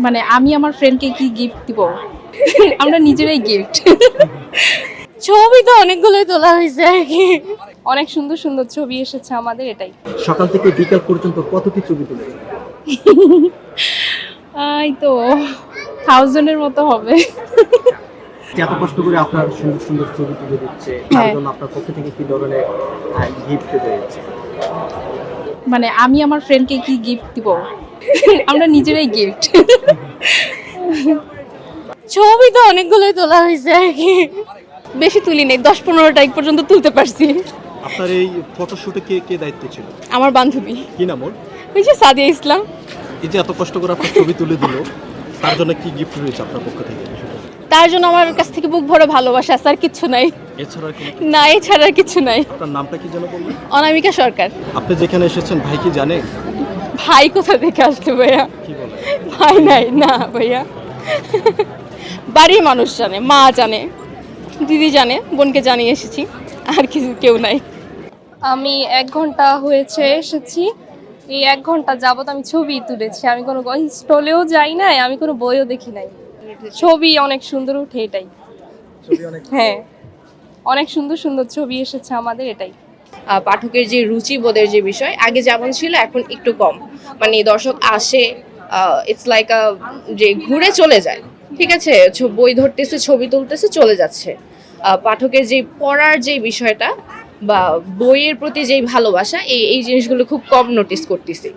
মানে আমি আমার ফ্রেন্ডকে কি গিফট দিব? আমরা নিজেরাই গিফট। ছবি তো অনেকগুলোই তোলা হয়েছে আর কি। অনেক সুন্দর সুন্দর ছবি এসেছে আমাদের, এটাই। সকাল থেকে বিকাল পর্যন্ত কতটি ছবি তুলেছেন? এই তো 1000 এর মতো হবে। এত কষ্ট করে আপনার সুন্দর সুন্দর ছবি তুলে দিচ্ছে, তার হ্যাঁ। জন্য আপনার পক্ষ থেকে কি ধরনের গিফট পেয়েছে? মানে আমি আমার ফ্রেন্ডকে কি গিফট দিব? আমরা নিজেরাই গিফট। ছবি তো অনেকগুলোই তোলা হয়েছে আর কি। বেশি তুলি নেই, 10-15টা এক পর্যন্ত তুলতে পারছি। আপনার এই ফটোশুটে কে কে দায়িত্ব ছিল? আমার বান্ধবী, কি নাম ওর? ওই যে সাদিয়া ইসলাম। এই যে এত কষ্ট করে আপনার ছবি তুলে দিল, তার জন্য কি গিফট রয়েছে আপনার পক্ষ থেকে? তার জন্য আমার কাছ থেকে বুক ভরে ভালোবাসা আছে, আর কিছু নাই। এছাড়া আর কোনো না, এছাড়া আর কিছু নাই। আপনার নামটা কি যেন বললেন? অনামিকা সরকার। আপনি যেখানে এসেছেন ভাই কি জানে? ভাই কোথা থেকে আসলে ভাইয়া? কি বলে? ভাই নাই না ভাইয়া। বাড়ির মানুষ জানে, মা জানে, দিদি জানে, বোনকে জানিয়ে এসেছি, আর কিছু কেউ নাই। আমি 1 ঘন্টা হয়েছে এসেছি। এই 1 ঘন্টা যাবত আমি ছবি তুলেছি। আমি কোনো স্টলেও যাই নাই, আমি কোনো বইও দেখি নাই। ছবি অনেক সুন্দর উঠে, এটাই। ছবি অনেক হ্যাঁ, অনেক সুন্দর সুন্দর ছবি এসেছে আমাদের, এটাই। পাঠকের যে রুচিবোধের যে বিষয় আগে যেমন ছিল এখন একটু কম, মানে দর্শক আসে, ইটস লাইক যে ঘুরে চলে যায়, ঠিক আছে, বই ধরতেছে, ছবি তুলতেছে, চলে যাচ্ছে। পাঠকের যে পড়ার যে বিষয়টা বা বইয়ের প্রতি যেই ভালোবাসা, এই এই জিনিসগুলো খুব কম নোটিস করতেছি।